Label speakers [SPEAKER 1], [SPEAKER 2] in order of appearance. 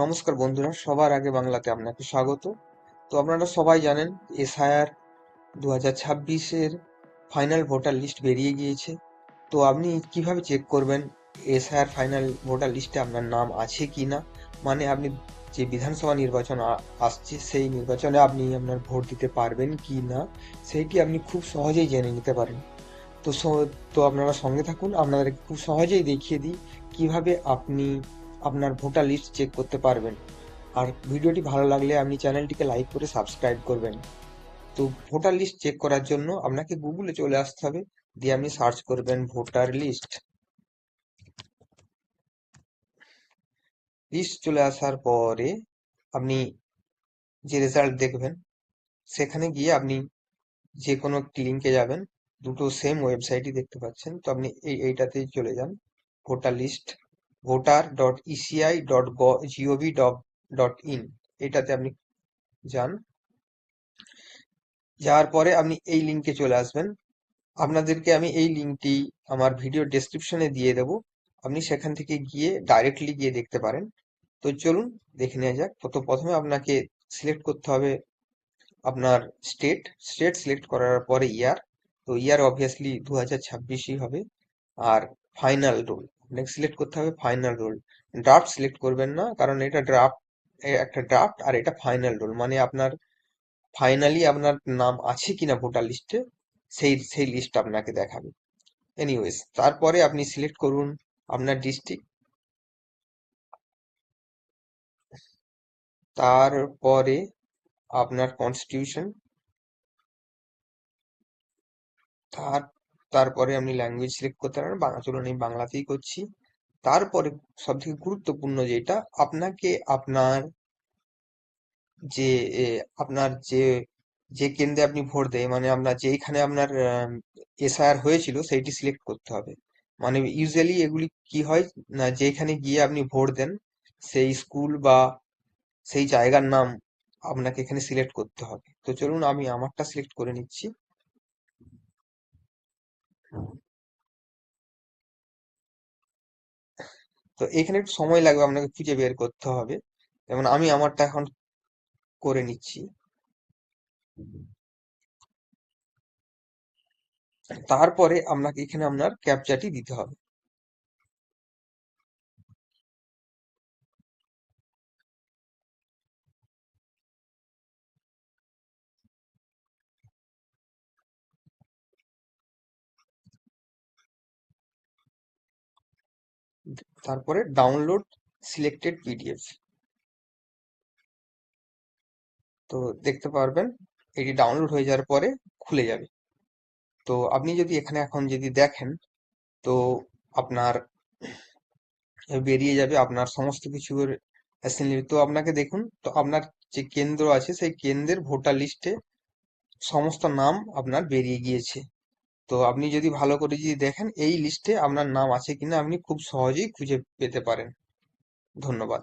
[SPEAKER 1] নমস্কার বন্ধুরা, সবার আগে বাংলাতে আপনাকে স্বাগত। তো আপনারা সবাই জানেন এসআইআর 2026-এর ফাইনাল ভোটার লিস্ট বেরিয়ে গিয়েছে। তো আপনি কিভাবে চেক করবেন এসআইআর ফাইনাল ভোটার লিস্টে আপনার নাম আছে কি না? মানে আপনি যে বিধানসভা নির্বাচন আসছে সেই নির্বাচনে আপনি আপনার ভোট দিতে পারবেন কি না, সেইটি আপনি খুব সহজেই জেনে নিতে পারেন। তো তো আপনারা সঙ্গে থাকুন, আপনাদেরকে খুব সহজেই দেখিয়ে দিই কিভাবে আপনি আপনার ভোটার লিস্ট চেক করতে পারবেন। আর ভিডিওটি ভালো লাগলে আপনি চ্যানেলটিকে লাইক করে সাবস্ক্রাইব করবেন। তো ভোটার লিস্ট চেক করার জন্য আপনাকে গুগলে চলে আসতে হবে, দিয়ে আপনি সার্চ করবেন ভোটার লিস্ট। লিস্ট চলে আসার পরে আপনি যে রেজাল্ট দেখবেন সেখানে গিয়ে আপনি যে কোনো একটি লিঙ্কে যাবেন। দুটো সেম ওয়েবসাইটই দেখতে পাচ্ছেন, তো আপনি এইটাতেই চলে যান। ভোটার লিস্ট voter.eci.gov.in, এটাতে আপনি যান। যাওয়ার পরে আপনি এই লিঙ্কে চলে আসবেন। আপনাদেরকে আমি এই লিঙ্কটি আমার ভিডিও ডেসক্রিপশনে দিয়ে দেবো, আপনি সেখান থেকে গিয়ে ডাইরেক্টলি গিয়ে দেখতে পারেন। তো চলুন দেখে নেওয়া যাক। তো প্রথমে আপনাকে সিলেক্ট করতে হবে আপনার স্টেট। স্টেট সিলেক্ট করার পরে ইয়ার, তো ইয়ার অবভিয়াসলি 2026ই হবে। আর ফাইনাল রোল আপনাকে সিলেক্ট করতে হবে, ফাইনাল রোল। ড্রাফট সিলেক্ট করবেন না, কারণ এটা ড্রাফট, একটা ড্রাফট আর এটা ফাইনাল রোল, মানে আপনার ফাইনালি আপনার নাম আছে কিনা ভোটার লিস্টে সেই সেই লিস্ট আপনাকে দেখাবে। এনিওয়েজ, তারপরে আপনি সিলেক্ট করুন আপনার ডিস্ট্রিক্ট। তারপরে আপনার কনস্টিটিউশন। তার তারপরে আপনি ল্যাঙ্গুয়েজ সিলেক্ট করতে পারেন, বাংলা, চলুন আমি বাংলাতেই করছি। তারপরে সব থেকে গুরুত্বপূর্ণ যেটা, আপনাকে আপনার যে আপনার যে যে কেন্দ্রে আপনি ভোট দেয়, মানে আপনার যেইখানে আপনার এসআইআর হয়েছিল সেইটি সিলেক্ট করতে হবে। মানে ইউজুয়ালি এগুলি কি হয় না, যেখানে গিয়ে আপনি ভোট দেন সেই স্কুল বা সেই জায়গার নাম আপনাকে এখানে সিলেক্ট করতে হবে। তো চলুন আমি আমারটা সিলেক্ট করে নিচ্ছি। তো এখানে একটু সময় লাগবে, আপনাকে খুঁজে বের করতে হবে। যেমন আমি আমারটা এখন করে নিচ্ছি। তারপরে আপনাকে এখানে আপনার ক্যাপচাটি দিতে হবে। তারপরে ডাউনলোড সিলেক্টেড পিডিএফ, তো দেখতে পারবেন এটি ডাউনলোড হয়ে যাওয়ার পরে খুলে যাবে। তো আপনি যদি এখানে এখন যদি দেখেন, তো আপনার বেরিয়ে যাবে আপনার সমস্ত কিছুর অ্যাসেম্বলি। তো আপনাকে দেখুন, তো আপনার যে কেন্দ্র আছে সেই কেন্দ্রের ভোটার লিস্টে সমস্ত নাম আপনার বেরিয়ে গিয়েছে। তো আপনি যদি ভালো করে যদি দেখেন এই লিস্টে আপনার নাম আছে কিনা আপনি খুব সহজেই খুঁজে পেতে পারেন। ধন্যবাদ।